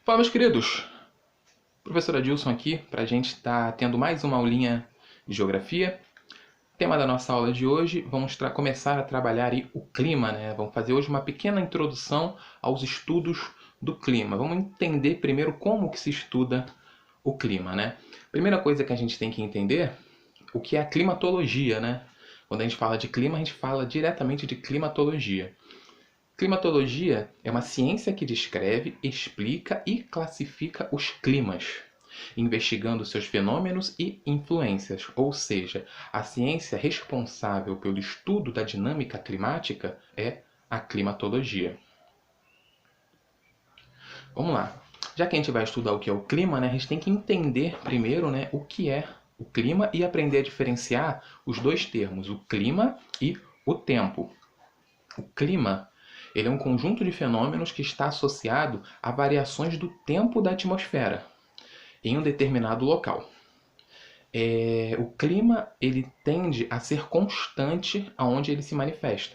Fala, meus queridos! Professor Adilson aqui para a gente estar tendo mais uma aulinha de geografia. Tema da nossa aula de hoje, vamos começar a trabalhar aí o clima, né? Vamos fazer hoje uma pequena introdução aos estudos do clima. Vamos entender primeiro como que se estuda o clima, né? Primeira coisa que a gente tem que entender, o que é a climatologia, né? Quando a gente fala de clima, a gente fala diretamente de climatologia. Climatologia é uma ciência que descreve, explica e classifica os climas, investigando seus fenômenos e influências, ou seja, a ciência responsável pelo estudo da dinâmica climática é a climatologia. Vamos lá. Já que a gente vai estudar o que é o clima, né, a gente tem que entender primeiro, né, o que é o clima e aprender a diferenciar os dois termos, o clima e o tempo. O clima, ele é um conjunto de fenômenos que está associado a variações do tempo da atmosfera em um determinado local. O clima, ele tende a ser constante aonde ele se manifesta.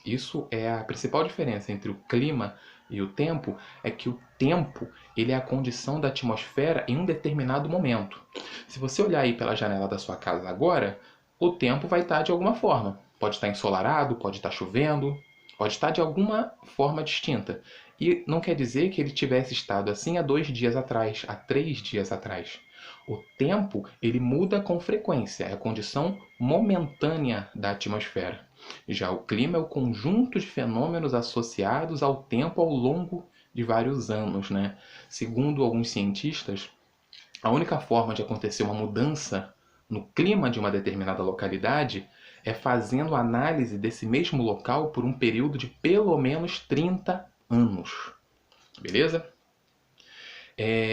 Isso é a principal diferença entre o clima e o tempo, é que o tempo, ele é a condição da atmosfera em um determinado momento. Se você olhar aí pela janela da sua casa agora, o tempo vai estar de alguma forma. Pode estar ensolarado, pode estar chovendo, pode estar de alguma forma distinta. E não quer dizer que ele tivesse estado assim há 2 dias atrás, há 3 dias atrás. O tempo, ele muda com frequência, é a condição momentânea da atmosfera. Já o clima é o conjunto de fenômenos associados ao tempo ao longo de vários anos, né? Segundo alguns cientistas, a única forma de acontecer uma mudança no clima de uma determinada localidade é fazendo análise desse mesmo local por um período de pelo menos 30 anos. Beleza?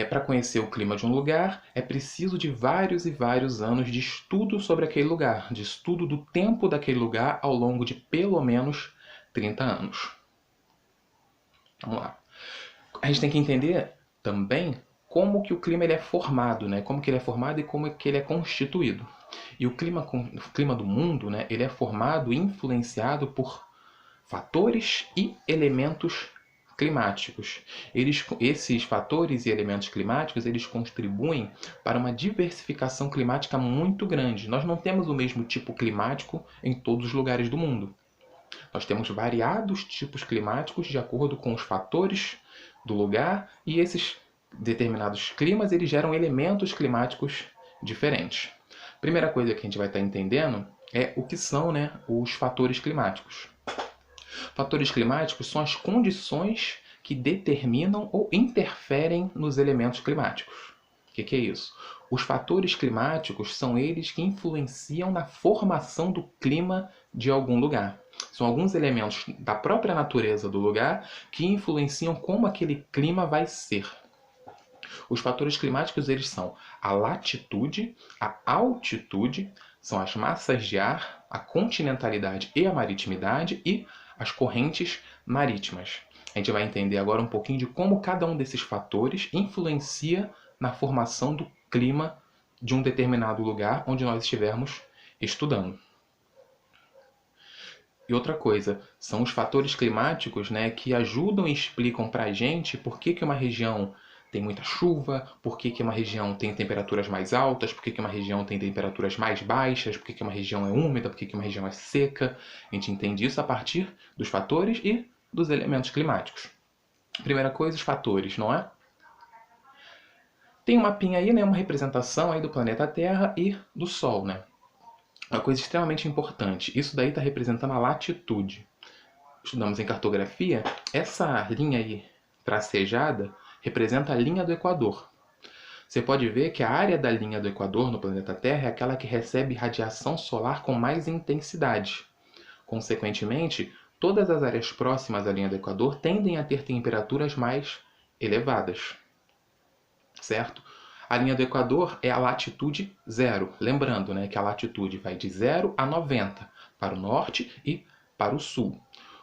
Para conhecer o clima de um lugar, é preciso de vários e vários anos de estudo sobre aquele lugar, de estudo do tempo daquele lugar ao longo de pelo menos 30 anos. Vamos lá. A gente tem que entender também como que o clima ele é formado, né? Como que ele é formado e como que ele é constituído. E o clima do mundo, né, ele é formado e influenciado por fatores e elementos climáticos. Esses fatores e elementos climáticos, eles contribuem para uma diversificação climática muito grande. Nós não temos o mesmo tipo climático em todos os lugares do mundo. Nós temos variados tipos climáticos de acordo com os fatores do lugar e esses determinados climas, eles geram elementos climáticos diferentes. Primeira coisa que a gente vai estar entendendo é o que são, né, os fatores climáticos. Fatores climáticos são as condições que determinam ou interferem nos elementos climáticos. O que é isso? Os fatores climáticos são eles que influenciam na formação do clima de algum lugar. São alguns elementos da própria natureza do lugar que influenciam como aquele clima vai ser. Os fatores climáticos, eles são a latitude, a altitude, são as massas de ar, a continentalidade e a maritimidade e as correntes marítimas. A gente vai entender agora um pouquinho de como cada um desses fatores influencia na formação do clima de um determinado lugar onde nós estivermos estudando. E outra coisa, são os fatores climáticos, né, que ajudam e explicam para a gente por que uma região tem muita chuva, por que uma região tem temperaturas mais altas, por que uma região tem temperaturas mais baixas, por que uma região é úmida, por que uma região é seca. A gente entende isso a partir dos fatores e dos elementos climáticos. Primeira coisa, os fatores, não é? Tem um mapinha aí, né, uma representação aí do planeta Terra e do Sol, né? Uma coisa extremamente importante, isso daí está representando a latitude. Estudamos em cartografia, essa linha aí tracejada representa a linha do Equador. Você pode ver que a área da linha do Equador no planeta Terra é aquela que recebe radiação solar com mais intensidade. Consequentemente, todas as áreas próximas à linha do Equador tendem a ter temperaturas mais elevadas. Certo? A linha do Equador é a latitude zero. Lembrando, né, que a latitude vai de 0 a 90, para o norte e para o sul.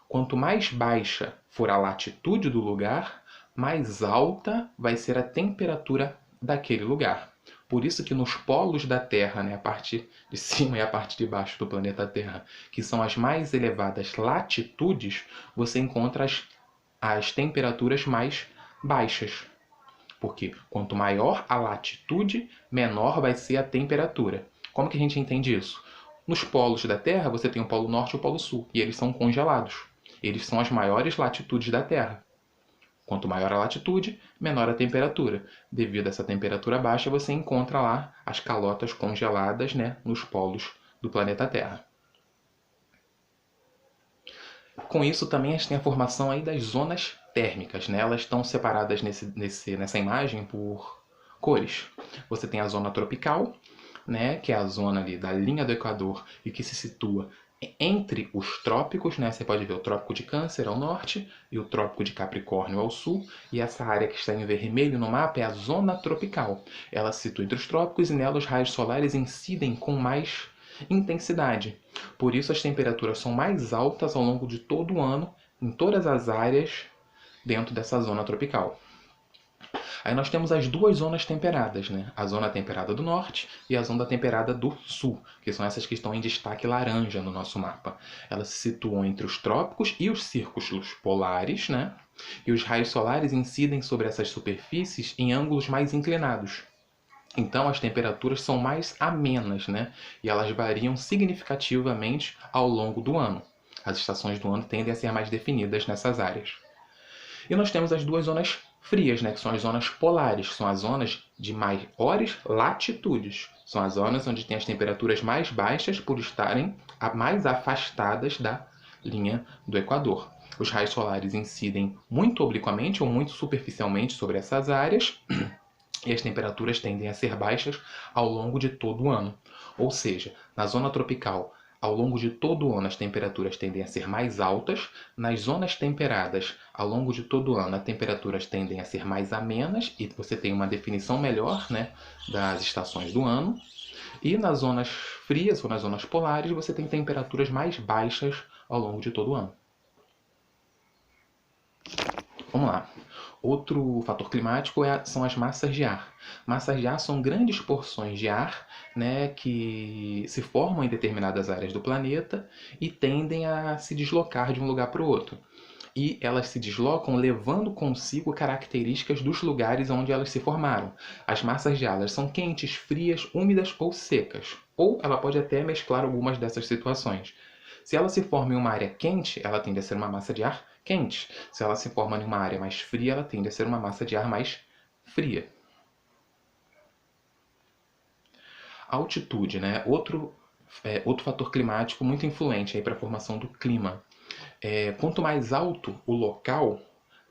Quanto mais baixa for a latitude do lugar, mais alta vai ser a temperatura daquele lugar. Por isso que nos polos da Terra, né, a parte de cima e a parte de baixo do planeta Terra, que são as mais elevadas latitudes, você encontra as temperaturas mais baixas. Porque quanto maior a latitude, menor vai ser a temperatura. Como que a gente entende isso? Nos polos da Terra, você tem o Polo Norte e o Polo Sul, e eles são congelados. Eles são as maiores latitudes da Terra. Quanto maior a latitude, menor a temperatura. Devido a essa temperatura baixa, você encontra lá as calotas congeladas, né, nos polos do planeta Terra. Com isso também a gente tem a formação aí das zonas térmicas, né? Elas estão separadas nessa imagem por cores. Você tem a zona tropical, né, que é a zona ali da linha do Equador e que se situa entre os trópicos, né? Você pode ver o Trópico de Câncer ao norte e o Trópico de Capricórnio ao sul. E essa área que está em vermelho no mapa é a zona tropical. Ela se situa entre os trópicos e nela os raios solares incidem com mais intensidade. Por isso as temperaturas são mais altas ao longo de todo o ano em todas as áreas dentro dessa zona tropical. Aí nós temos as duas zonas temperadas, né? A zona temperada do norte e a zona temperada do sul, que são essas que estão em destaque laranja no nosso mapa. Elas se situam entre os trópicos e os círculos polares, né? E os raios solares incidem sobre essas superfícies em ângulos mais inclinados. Então as temperaturas são mais amenas, né? E elas variam significativamente ao longo do ano. As estações do ano tendem a ser mais definidas nessas áreas. E nós temos as duas zonas frias, né, que são as zonas polares, são as zonas de maiores latitudes. São as zonas onde tem as temperaturas mais baixas por estarem mais afastadas da linha do Equador. Os raios solares incidem muito obliquamente ou muito superficialmente sobre essas áreas e as temperaturas tendem a ser baixas ao longo de todo o ano. Ou seja, na zona tropical, ao longo de todo o ano as temperaturas tendem a ser mais altas, nas zonas temperadas, ao longo de todo o ano as temperaturas tendem a ser mais amenas e você tem uma definição melhor, né, das estações do ano. E nas zonas frias ou nas zonas polares você tem temperaturas mais baixas ao longo de todo o ano. Vamos lá. Outro fator climático são as massas de ar. Massas de ar são grandes porções de ar, né, que se formam em determinadas áreas do planeta e tendem a se deslocar de um lugar para o outro. E elas se deslocam levando consigo características dos lugares onde elas se formaram. As massas de ar elas são quentes, frias, úmidas ou secas. Ou ela pode até mesclar algumas dessas situações. Se ela se forma em uma área quente, ela tende a ser uma massa de ar quente. Se ela se forma em uma área mais fria, ela tende a ser uma massa de ar mais fria. A altitude, né? Outro fator climático muito influente para a formação do clima. Quanto mais alto o local,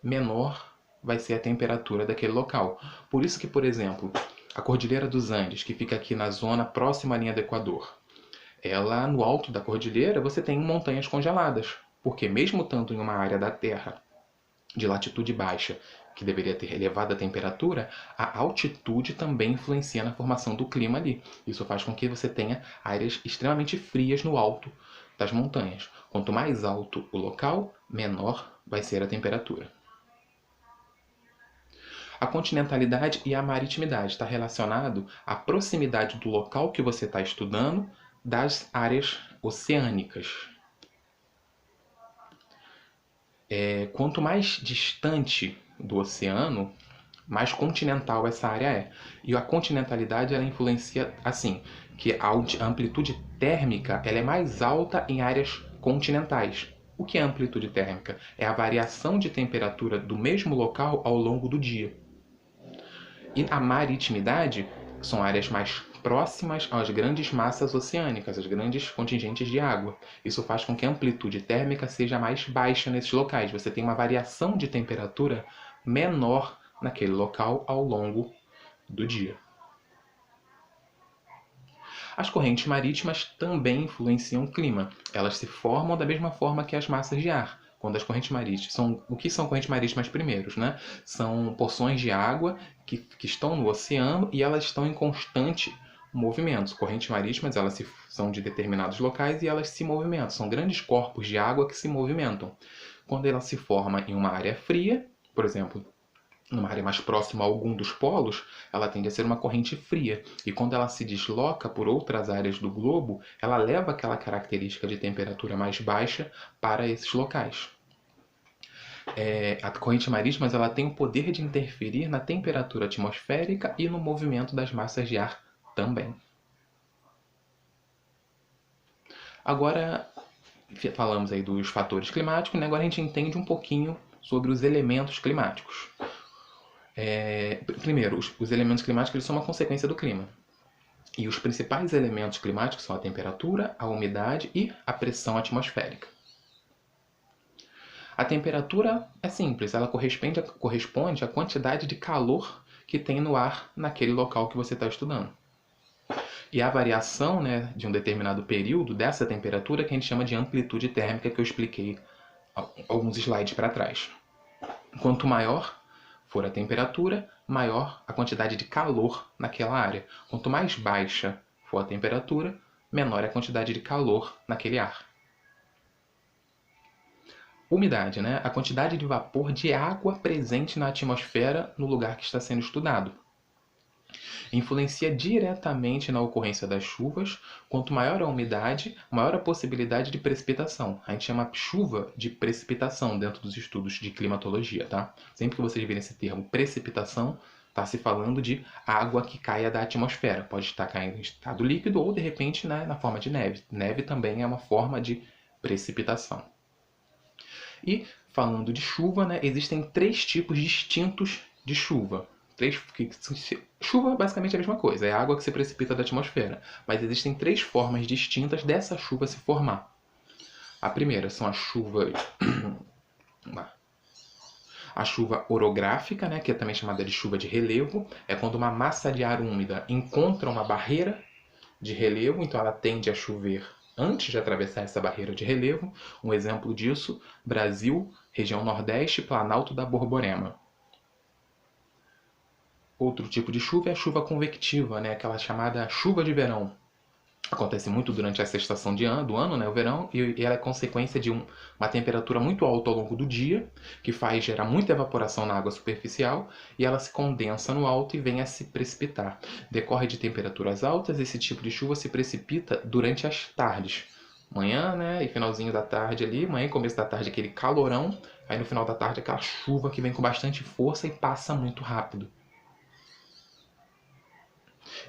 menor vai ser a temperatura daquele local. Por isso que, por exemplo, a Cordilheira dos Andes, que fica aqui na zona próxima à linha do Equador, ela, no alto da cordilheira, você tem montanhas congeladas. Porque mesmo estando em uma área da Terra de latitude baixa, que deveria ter elevada temperatura, a altitude também influencia na formação do clima ali. Isso faz com que você tenha áreas extremamente frias no alto das montanhas. Quanto mais alto o local, menor vai ser a temperatura. A continentalidade e a maritimidade está relacionado à proximidade do local que você está estudando das áreas oceânicas. Quanto mais distante do oceano, mais continental essa área é. E a continentalidade ela influencia assim, que a amplitude térmica ela é mais alta em áreas continentais. O que é amplitude térmica? É a variação de temperatura do mesmo local ao longo do dia. E a maritimidade são áreas mais próximas às grandes massas oceânicas, às grandes contingentes de água. Isso faz com que a amplitude térmica seja mais baixa nesses locais. Você tem uma variação de temperatura menor naquele local ao longo do dia. As correntes marítimas também influenciam o clima. Elas se formam da mesma forma que as massas de ar. Quando as correntes marítimas o que são correntes marítimas primeiros, né? São porções de água que estão no oceano e elas estão em constante movimento. Correntes marítimas elas são de determinados locais e elas se movimentam. São grandes corpos de água que se movimentam. Quando ela se forma em uma área fria, por exemplo, numa área mais próxima a algum dos polos, ela tende a ser uma corrente fria. E quando ela se desloca por outras áreas do globo, ela leva aquela característica de temperatura mais baixa para esses locais. A corrente marítima ela tem o poder de interferir na temperatura atmosférica e no movimento das massas de ar também. Agora, falamos aí dos fatores climáticos, né? Agora a gente entende um pouquinho sobre os elementos climáticos. Primeiro, os elementos climáticos eles são uma consequência do clima. E os principais elementos climáticos são a temperatura, a umidade e a pressão atmosférica. A temperatura é simples, ela corresponde à quantidade de calor que tem no ar naquele local que você está estudando. E a variação, né, de um determinado período dessa temperatura que a gente chama de amplitude térmica, que eu expliquei alguns slides para trás. Quanto maior for a temperatura, maior a quantidade de calor naquela área. Quanto mais baixa for a temperatura, menor é a quantidade de calor naquele ar. Umidade, né? A quantidade de vapor de água presente na atmosfera no lugar que está sendo estudado. Influencia diretamente na ocorrência das chuvas. Quanto maior a umidade, maior a possibilidade de precipitação. A gente chama chuva de precipitação dentro dos estudos de climatologia, tá? Sempre que vocês verem esse termo precipitação, está se falando de água que caia da atmosfera. Pode estar caindo em estado líquido ou, de repente, né, na forma de neve. Neve também é uma forma de precipitação. E, falando de chuva, né, existem 3 tipos distintos de chuva. Chuva basicamente é a mesma coisa, é a água que se precipita da atmosfera. Mas existem 3 formas distintas dessa chuva se formar. A primeira são as chuvas... A chuva orográfica, né, que é também chamada de chuva de relevo, é quando uma massa de ar úmida encontra uma barreira de relevo, então ela tende a chover antes de atravessar essa barreira de relevo. Um exemplo disso, Brasil, região Nordeste, Planalto da Borborema. Outro tipo de chuva é a chuva convectiva, né? Aquela chamada chuva de verão. Acontece muito durante essa estação do ano, né? O verão, e ela é consequência de uma temperatura muito alta ao longo do dia, que faz gerar muita evaporação na água superficial, e ela se condensa no alto e vem a se precipitar. Decorre de temperaturas altas, esse tipo de chuva se precipita durante as tardes. Manhã, né? E finalzinho da tarde ali, manhã e começo da tarde aquele calorão, aí no final da tarde aquela chuva que vem com bastante força e passa muito rápido.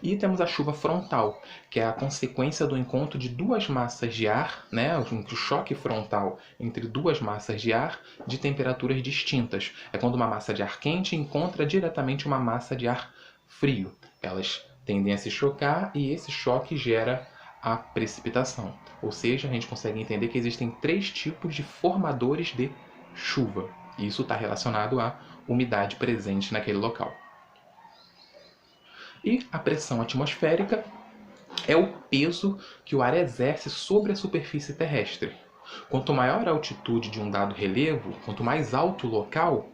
E temos a chuva frontal, que é a consequência do encontro de 2 massas de ar, né, o choque frontal entre 2 massas de ar de temperaturas distintas. É quando uma massa de ar quente encontra diretamente uma massa de ar frio. Elas tendem a se chocar e esse choque gera a precipitação. Ou seja, a gente consegue entender que existem 3 tipos de formadores de chuva. E isso está relacionado à umidade presente naquele local. E a pressão atmosférica é o peso que o ar exerce sobre a superfície terrestre. Quanto maior a altitude de um dado relevo, quanto mais alto o local,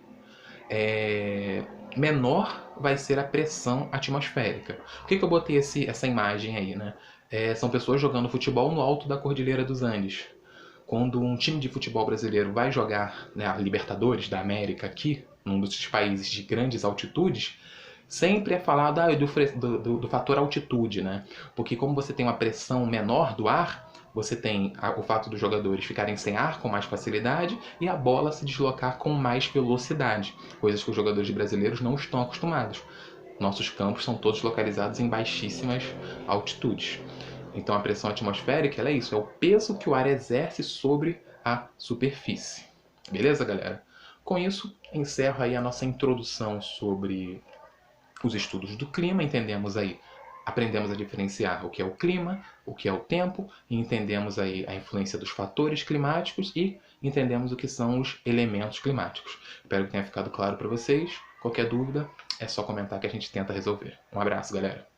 menor vai ser a pressão atmosférica. Por que eu botei essa imagem aí, né? São pessoas jogando futebol no alto da Cordilheira dos Andes. Quando um time de futebol brasileiro vai jogar, né, a Libertadores da América aqui, num desses países de grandes altitudes, sempre é falado do fator altitude, né? Porque como você tem uma pressão menor do ar, você tem o fato dos jogadores ficarem sem ar com mais facilidade e a bola se deslocar com mais velocidade, coisas que os jogadores brasileiros não estão acostumados. Nossos campos são todos localizados em baixíssimas altitudes. Então a pressão atmosférica é isso, é o peso que o ar exerce sobre a superfície. Beleza, galera? Com isso, encerro aí a nossa introdução sobre os estudos do clima. Aprendemos a diferenciar o que é o clima, o que é o tempo, e entendemos aí a influência dos fatores climáticos e entendemos o que são os elementos climáticos. Espero que tenha ficado claro para vocês. Qualquer dúvida, é só comentar que a gente tenta resolver. Um abraço, galera!